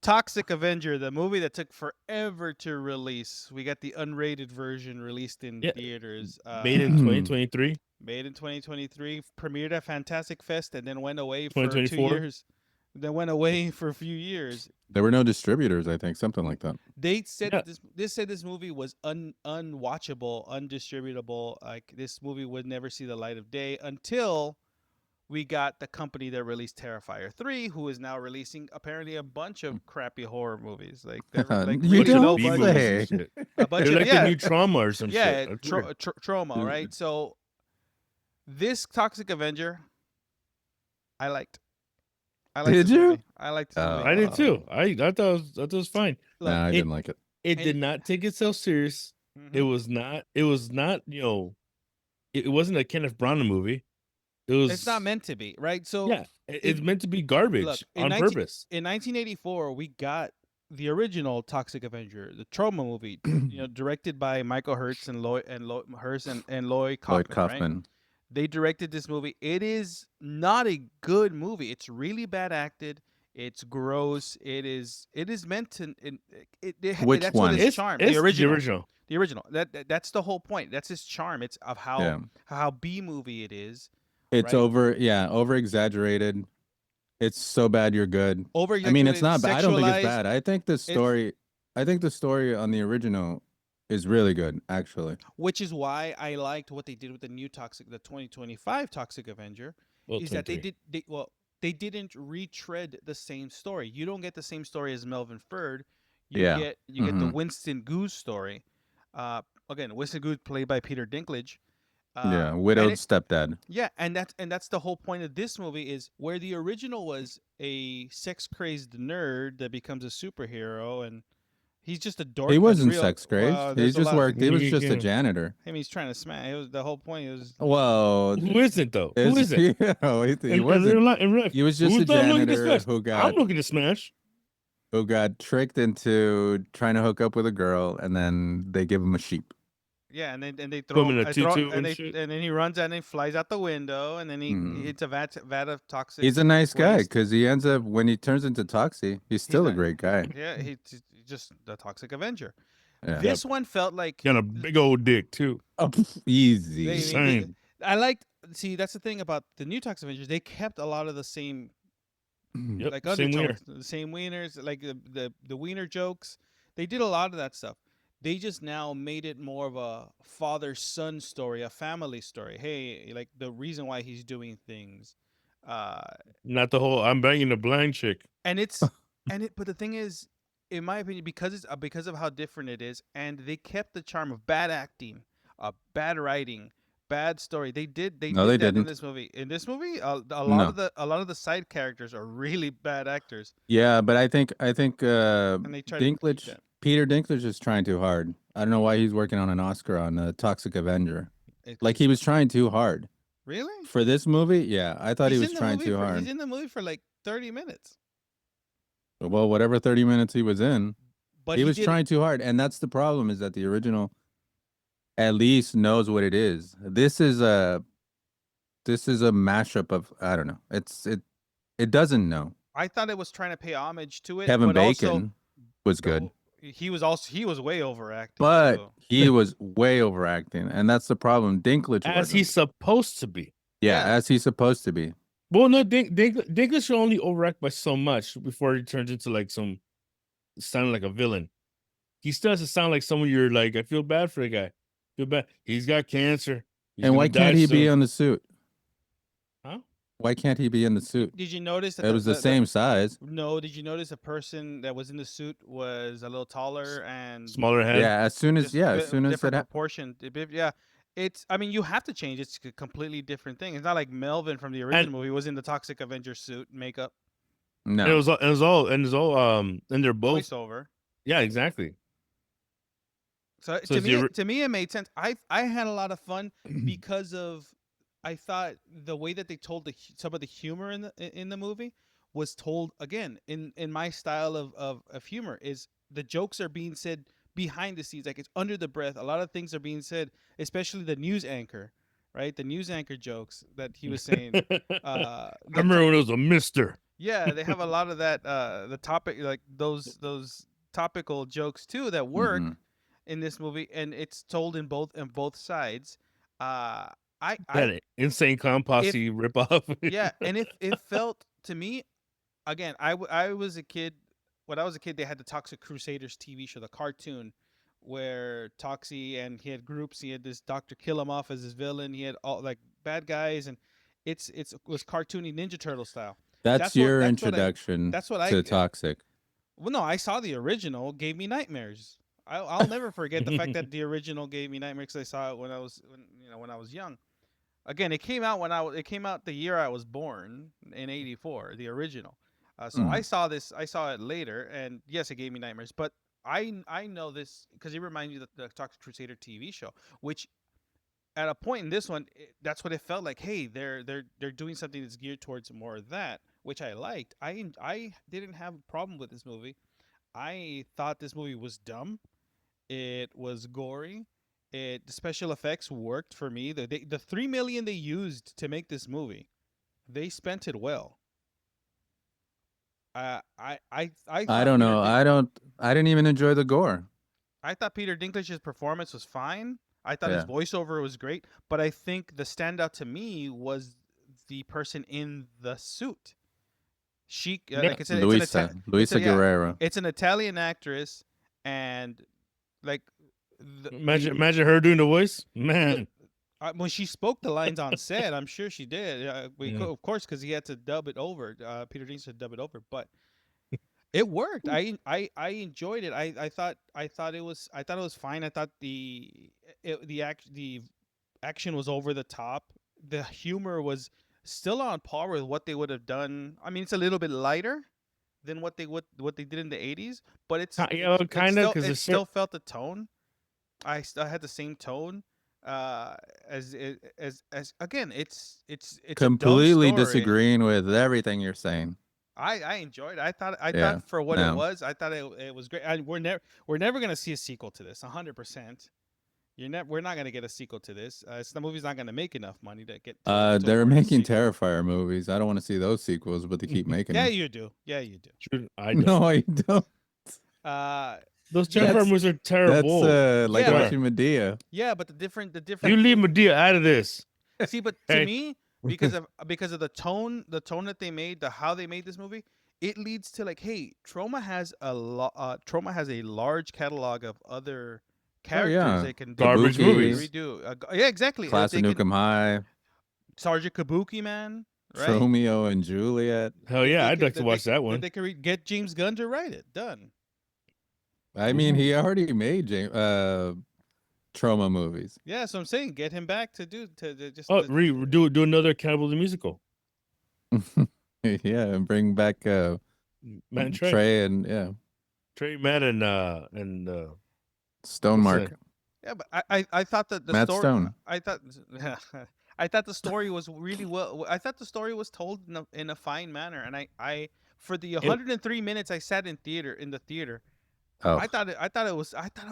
Toxic Avenger, the movie that took forever to release. We got the unrated version released in Yeah, theaters. made in 2023, Made in 2023, premiered at Fantastic Fest, and then went away for 2024. 2 years. Then went away for a few years. There were no distributors, I think, something like that. They said Yeah, that this movie was unwatchable, undistributable. Like this movie would never see the light of day until we got the company that released Terrifier 3, who is now releasing apparently a bunch of crappy horror movies. Like they're like You really bunch of low don't B budget. movies and say. shit. A bunch They're of like the new Trauma or some shit. yeah, That's weird. trauma, right? So this Toxic Avenger, I liked. I liked Did this you? movie. I liked this movie. I did too. I thought it was fine. Look, Nah, I it- didn't like it. It did And- not take itself serious. mhm. It was not. It was not. It wasn't a Kenneth Branagh movie. It was. It's not meant to be, right? So Yeah, it's meant to be garbage look, on purpose. in 1984, we got the original Toxic Avenger, the trauma movie, directed by Michael Hertz and Lloyd Lloyd Kaufman. Lloyd Kaufman. Right? They directed this movie. It is not a good movie. It's really bad acted. It's gross. It is meant to. Which that's one? What its It's charm. it's The original. The The original. original. That's the whole point. That's its charm. It's of how B movie it is. It's right? over exaggerated. It's so bad you're good. Over. I mean, it's not bad. I don't think it's sexualized. bad. I think the story on the original is really good, actually. Which is why I liked what they did with the 2025 Toxic Avenger, Well, is that 23. they didn't retread the same story. You don't get the same story as Melvin Ferd. You Yeah. get the Winston Goose story. Again, Winston Goose played by Peter Dinklage. Yeah, and widowed it- stepdad. Yeah, and that's the whole point of this movie, is where the original was a sex crazed nerd that becomes a superhero, and he's just a dork. He wasn't real, sex crazed. well, He there's a just lot- worked. He was Yeah. just a janitor. I mean, he's trying to smash. It was the whole point. It was Whoa. Who isn't though? Who It's- isn't? He In wasn't. real life, in real life, He was just who's a not looking to janitor smash? who I'm got looking to smash. tricked into trying to hook up with a girl, and then they give him a sheep. yeah, and they Put throw him in a I throw- tutu and and they shit. and then he runs out and he flies out the window, and then he Mhm. hits a vat of toxic. He's a nice guy waste. because he ends up, when he turns into Toxie, he's still a not- great guy. Yeah, he's just the Toxic Avenger. Yeah. This one felt like Got a big old dick too. Oh, easy. They- Same. I liked. See, that's the thing about the new Toxic Avengers. They kept a lot of the same Yep, like same wiener. undertones, the same wieners, like the wiener jokes. They did a lot of that stuff. They just now made it more of a father-son story, a family story. Hey, like the reason why he's doing things, Not the whole. I'm banging a blind chick. and it's But the thing is, in my opinion, because of how different it is, and they kept the charm of bad acting, bad writing, bad story. They did. No, they did that in didn't. this movie. In this movie, a lot No. of the side characters are really bad actors, Yeah, but I think and they try to keep Dinklage, that. Peter Dinklage is trying too hard. I don't know why he's working on an Oscar on Toxic Avenger. It's Like, he was trying too hard really. for this movie. Yeah, I thought he He's was in the trying movie too for- hard. He's in the movie for like 30 minutes. Well, whatever 30 minutes he was in, But he was did- trying too hard, and that's the problem. Is that the original at least knows what it is. This is a mashup of, I don't know. It doesn't know. I thought it was trying to pay homage to it. Kevin but Bacon also, was good, he was way overacting. but too. he was way overacting, and that's the problem. Dinklage As wasn't. he's supposed to be. Yeah, Yeah. as he's supposed to be. Well, no, Dinklage should only overact by so much before he turns into like sounding like a villain. He still has to sound like someone you're like, I feel bad for the guy. Feel bad. He's got cancer. He's And gonna why can't die he be soon. in the suit? Huh? Why can't he be in the suit? Did you notice that It was the same size. No, did you notice a person that was in the suit was a little taller and Smaller head. Yeah, as soon as just as soon as different it happened. proportion? Yeah, it's. I mean, you have to change. It's a completely different thing. It's not like Melvin from the original movie was in the Toxic Avenger suit makeup No, And it was all and they're both. voiceover. Yeah, exactly. So, So to it's the me, to me, it made sense. I had a lot of fun because of I thought the way that they told some of the humor in the movie was told again in my style of humor. Is the jokes are being said behind the scenes, like it's under the breath. A lot of things are being said, especially the news anchor, right? The news anchor jokes that he was saying. I remember when it was a Mister. Yeah, they have a lot of that the topic like those topical jokes too that Hmm. work in this movie, and it's told in both sides. Uh I That insane clown if posse ripoff. yeah, and if it felt to me again, I was a kid. When I was a kid, they had the Toxic Crusaders TV show, the cartoon, where Toxie and he had groups. He had this Doctor Killamoff as his villain. He had all like bad guys, and it was cartoony Ninja Turtle style. That's That's what your that's what I introduction that's what I to Toxic. well no I saw the original gave me nightmares. I'll never forget the fact that the original gave me nightmares because I saw it when I was when I was young. Again, it came out it came out the year I was born in '84, the original. So Mm. I saw it later, and yes, it gave me nightmares. But I know this because it reminds me of the Toxic Crusader TV show, which at a point in this one, that's what it felt like. Hey, they're doing something that's geared towards more of that, which I liked. I didn't have a problem with this movie. I thought this movie was dumb. It was gory. The special effects worked for me. The 3 million they used to make this movie, they spent it well. I I thought don't know. I didn't even enjoy the gore. Peter Dinklage's performance was fine. I thought his Yeah. voiceover was great, but I think the standout to me was the person in the suit. She Yeah. like I said, Luisa Guerrero. it's an Italian actress, and like Imagine her doing the voice, the man. when she spoke the lines on set, I'm sure she did. Yeah. Of course, because he had to dub it over. Peter Dinklage had to dub it over, but it worked. I enjoyed it. I thought it was fine. I thought the action was over the top. The humor was still on par with what they would have done. I mean, it's a little bit lighter than what they did in the '80s, but Kind of, because it it's still felt the tone. I still had the same tone. As again, it's a dumb Completely story. disagreeing with everything you're saying. I enjoyed it. I Yeah. thought for what it No. was, I thought it was great. We're never gonna see a sequel to this. 100%. We're not gonna get a sequel to this. The movie's not gonna make enough money to get to They're warrant a making sequel. Terrifier movies. I don't want to see those sequels, but they keep making Yeah, them. you do. Yeah, you do. true. I don't. No, I don't. Uh, Those yeah, Terrifier That's movies are that's terrible. like yeah, They but are. watching Medea. yeah, but the You different. leave Medea out of this. See, but to Hey, me, because of the tone that they made, the how they made this movie, it leads to like, hey, Trauma has a large catalog of other Oh characters yeah, they can garbage Kabuki, movies. redo. Yeah, exactly. Class of They can Nukem High, Sergeant Kabuki, man, right? Romeo and Juliet. Hell yeah, I'd like to watch that That one. they can get James Gunn to write it. Done. I mean, Ooh. he already made trauma movies. Yeah, so I'm saying get him back to do to just Oh, do another Cannibal the Musical. Yeah, and bring back Matt and Trey, Trey and yeah, Matt, and Stone what's Mark, that? Yeah, but I thought that the Matt story Stone. I thought I thought the story was really well. I thought the story was told in a fine manner, and I for the It, 103 minutes I sat in the theater, Oh I thought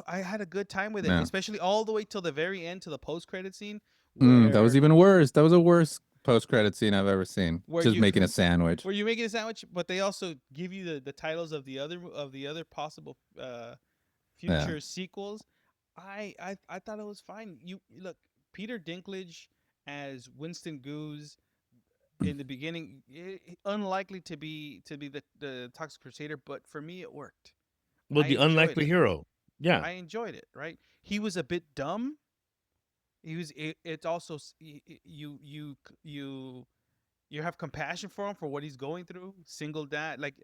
I had a good time with it, no, especially all the way till the very end to the post credit scene that was where even worse. That was the worst post credit scene I've ever seen. where Just you making a sandwich. where you make it a sandwich, but they also give you the titles of the other possible Yeah. future sequels. I thought it was fine. You look, Peter Dinklage as Winston Goose in the beginning, unlikely to be the Toxic Crusader, but for me it worked. well, I the enjoyed unlikely it. hero. Yeah, I enjoyed it. Right? He was a bit dumb. He was. It's also you have compassion for him for what he's going through. Single dad, like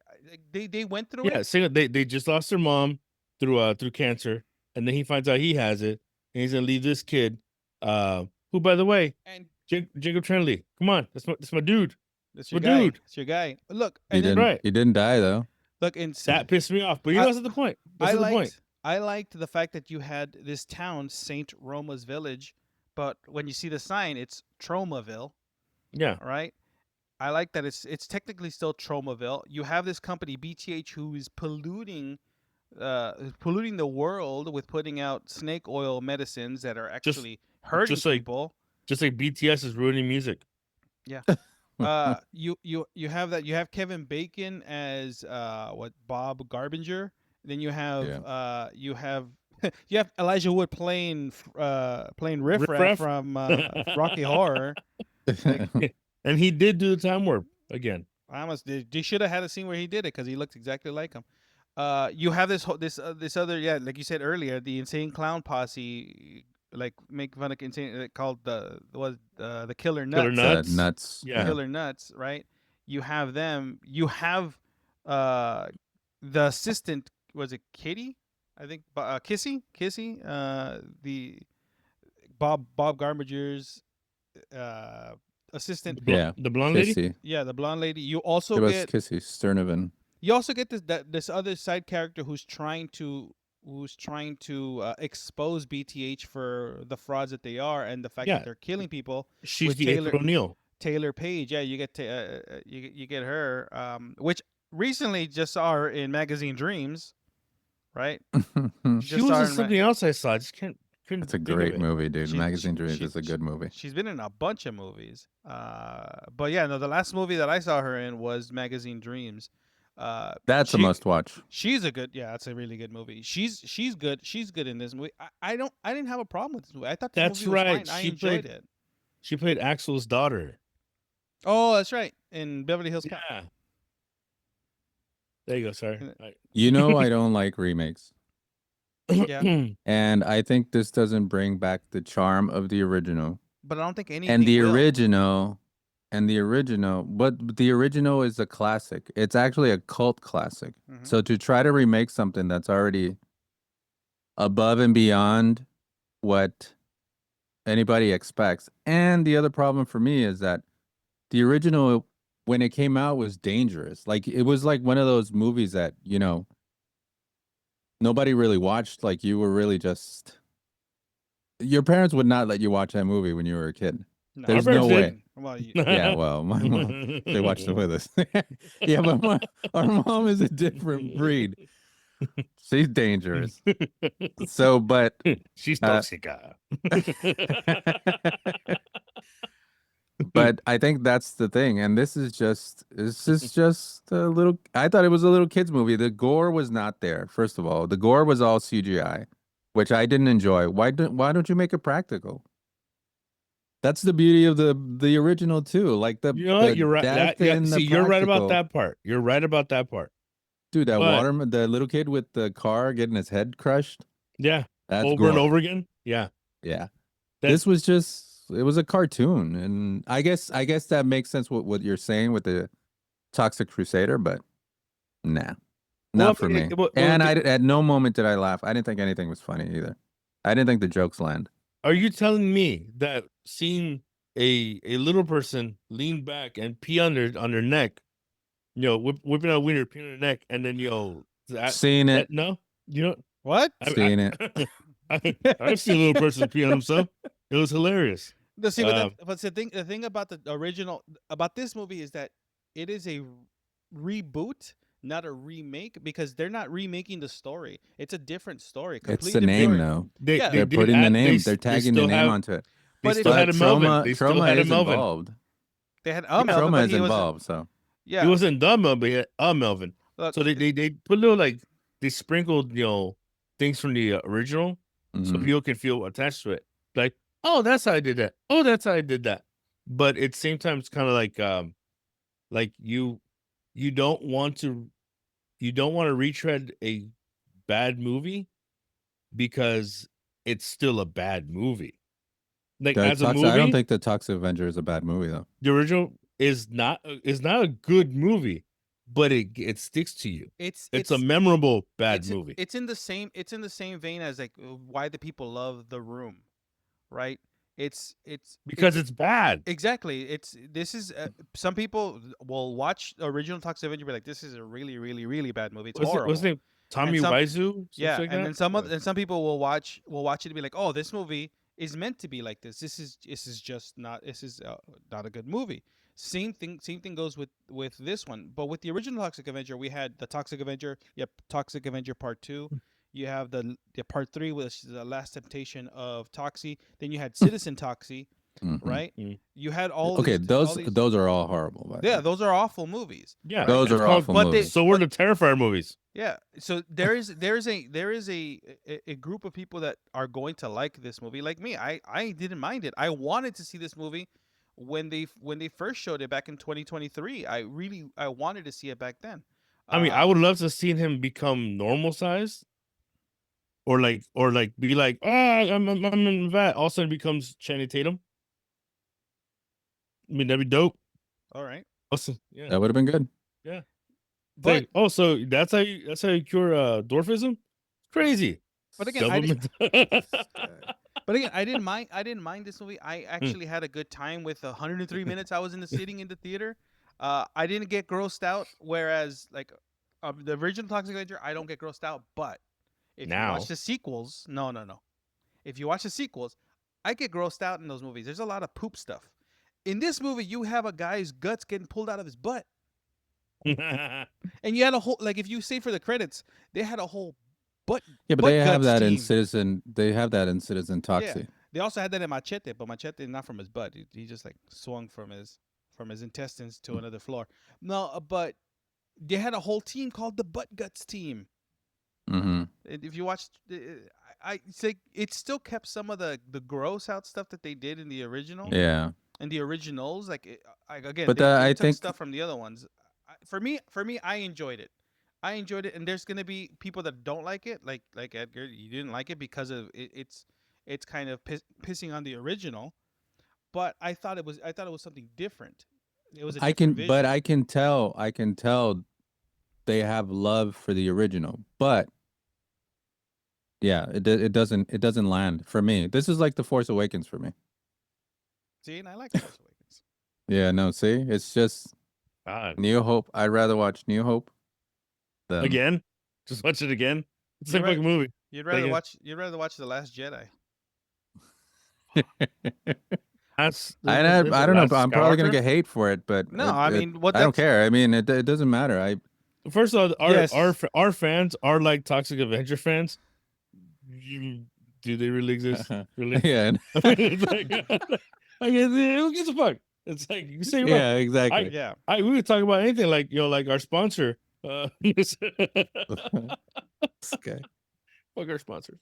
they went through it, yeah. They just lost their mom through cancer, and then he finds out he has it, and he's gonna leave this kid, who, by the way, and Jacob Tremblay. Come on, that's my dude. that's That's your my guy. dude. It's your guy. Look, He and then Right. didn't die though. look, and That pissed me off. But I that's not the point. That's not the point. I liked the fact that you had this town, Saint Roma's Village, but when you see the sign, it's Tromaville. Yeah. All right. I like that it's technically still Tromaville. You have this company BTH who is polluting the world with putting out snake oil medicines that are Just actually hurting just like people. just like BTS is ruining music. Yeah. You have that, you have Kevin Bacon as what, Bob Garbinger. Then Yeah. you have you have Elijah Wood playing Riff Riff Raff Raff. from Rocky Horror. Like, And he did do the time warp again. I almost they should have had a scene where he did it because he looked exactly like him. You have this other, yeah, like you said earlier, the Insane Clown Posse, like make fun of insane, called the Killer Killer Nuts. Nuts. Nuts. The Yeah. Yeah. Killer Nuts, right? You have them. You have uh the assistant, was it Kitty? I think Kissy, the Bob Garbinger's uh assistant. Yeah. The blonde lady. Kissy. Yeah, the blonde lady. It was Kissy Sternovan. You also get this other side character who's trying to expose BTH for the frauds that they are and the fact that Yeah. they're killing people She's with the April O'Neil. Taylor Page. Yeah, you get her, which recently just saw her in Magazine Dreams, right? She Just was saw in her in something else I saw. I just couldn't It's a think of great it. movie, dude. Magazine Dreams is a good movie. she's been in a bunch of movies. But yeah, no, the last movie that I saw her in was Magazine Dreams. That's a She must watch. she's a good, yeah, that's a really good movie. She's good. She's good in this movie. I didn't have a problem with this movie. I thought this That's movie was right. fine. I enjoyed it. She played Axel's daughter. Oh, that's right. In Beverly Hills Cop. Yeah. There you go. Sorry. And- All You know I don't like remakes. Yeah. right. And I think this doesn't bring back the charm of the original. But I don't think anything And the will. original, but the original is a classic. It's actually a cult classic. Mhm. So to try to remake something that's already above and beyond what anybody expects. And the other problem for me is that the original, when it came out, was dangerous. Like it was like one of those movies that, nobody really watched. Like you were really just, your parents would not let you watch that movie when you were a kid. No, There's Our no parents way. did. well, Yeah, well, my mom, they watched it with us. Yeah, but our mom is a different breed. She's dangerous. So, but She's uh, toxica. but I think that's the thing. And this is just a little, I thought it was a little kids movie. The gore was not there. First of all, the gore was all CGI, which I didn't enjoy. Why don't you make it practical? That's the beauty of the original too. Like the You know what? the You're right. death Yeah, in the see, you're right about practical. that part. You're right about that part. Dude, that But the little kid with the car getting his head crushed. yeah, That's over and gore. over again. Yeah. Yeah. That- This was just, it was a cartoon. And I guess that makes sense what you're saying with the Toxic Crusader, but nah. Not for me. And at no moment did I laugh. I didn't think anything was funny either. I didn't think the jokes land. Are you telling me that seeing a little person lean back and pee on their neck, whipping out a wiener, pee on their neck, and then Seeing it. no, you know, what? Seeing it. I've seen a little person pee on himself. It was hilarious. The see, but the thing about the original, about this movie, is that it is a reboot, not a remake, because they're not remaking the story. It's a different story. It's Completely the name different. though. Yeah. They're did putting the add- name. they They're s- they tagging the still name have- onto it. They But still had a Melvin. Trauma They still trauma had a is Melvin. involved. They had Melvin, Trauma but is he was involved, so yeah. He wasn't the Melvin, but he had a Melvin. Look, So they put little they sprinkled things from the original so mhm. people can feel attached to it. Like, oh, that's how I did that. Oh, that's how I did that. But at the same time, it's kind of like you don't want to retread a bad movie because it's still a bad movie. Like as a movie, I don't think the Toxic Avenger is a bad movie though. the original is not a good movie, but it sticks to you. It's a memorable bad movie. It's in the same vein as like why the people love The Room, right? It's Because it's bad. exactly. This is some people will watch original Toxic Avenger and be like, this is a really really really bad movie. It's horrible. What's his name? Tommy some- Wiseau? Yeah, Like and that? then some people will watch it and be like, oh, this movie is meant to be like this. This is just not. This is not a good movie. Same thing goes with this one. But with the original Toxic Avenger, we had the Toxic Avenger. Yep, Toxic Avenger Part 2. You have the Part 3, which is the Last Temptation of Toxie. Then you had Citizen Toxie, Mhm. right? Mm. You had all Okay, these, those are all horrible. By the yeah, way. those are awful movies. Yeah, right? Those it's are called. awful But they, movies. So were but the Terrifier movies. yeah, so there is a group of people that are going to like this movie, like me. I didn't mind it. I wanted to see this movie when they first showed it back in 2023. I wanted to see it back then. I mean, I would love to see him become normal size, or like be like, I'm in that. All of a sudden becomes Channing Tatum. I mean, that'd be dope. All right, Also, yeah, That would have been good. yeah. It's but like, oh, so that's how you cure dwarfism? Crazy. but again, Supplement. but again, I didn't mind this movie. I actually had a good time with the 103 minutes I was in the sitting in the theater. I didn't get grossed out, whereas like the original Toxic Avenger, I don't get grossed out. But if you watch Now. the sequels, no. If you watch the sequels, I get grossed out in those movies. There's a lot of poop stuff. In this movie, you have a guy's guts getting pulled out of his butt, and you had a whole like if you say for the credits, they had a whole Yeah, but butt they have guts that in team. Citizen. They have that in Citizen Yeah, Toxic. they also had that in Machete, but Machete not from his butt. He just like swung from his intestines to another floor. No, but they had a whole team called the Butt Guts team. Mm-hmm. And if you watched, I it's like it still kept some of the gross out stuff that they did in the original Yeah, and the originals. Again, but they I took think stuff from the other ones. For me, I enjoyed it. I enjoyed it, and there's gonna be people that don't like it, like Edgar. You didn't like it because of it's kind of pissing on the original. But I thought it was something different. It was a I different can, but vision. I can tell they have love for the original. But yeah, it doesn't land for me. This is like The Force Awakens for me. See, and I like Force Awakens. Yeah, no, see, it's just God. New Hope. I'd rather watch New Hope than Again? Just watch it again? It's the You're same right. fucking movie. You'd Like, rather watch The Last Jedi. That's I don't know. Last But I'm probably gonna Skywalker. get hate for it, but No, I mean, what I don't that's care. I mean, it doesn't matter. I First of all, yes. our fans are like Toxic Avenger fans. Do they really exist? Really? yeah, I mean, it's like who gives a fuck? It's like you can say what. yeah, exactly. Yeah. We could talk about anything, like like our sponsor. This guy. Fuck our sponsors.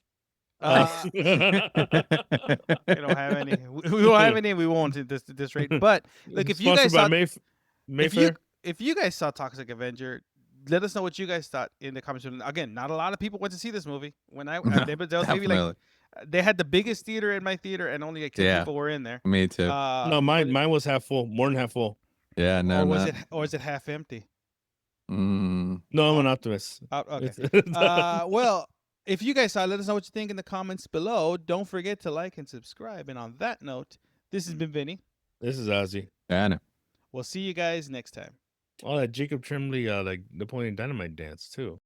We don't have any. We don't have any. We won't at this rate. But like, if you Sponsored guys by saw, Mayfair. if you guys saw Toxic Avenger, let us know what you guys thought in the comments. Again, not a lot of people went to see this movie. When I No, there was maybe like definitely. they had the biggest theater in my theater, and only like 10 Yeah. people were in there. Me too. No, mine was half full, more than half full. Yeah, no, or is it half empty? Mm. No, I'm an optimist. Okay. It's- Well, if you guys saw, let us know what you think in the comments below. Don't forget to like and subscribe. And on that note, this has been Vinny. This is Ozzy. Yeah, I know. We'll see you guys next time. Oh, that Jacob Tremblay, like Napoleon Dynamite dance too.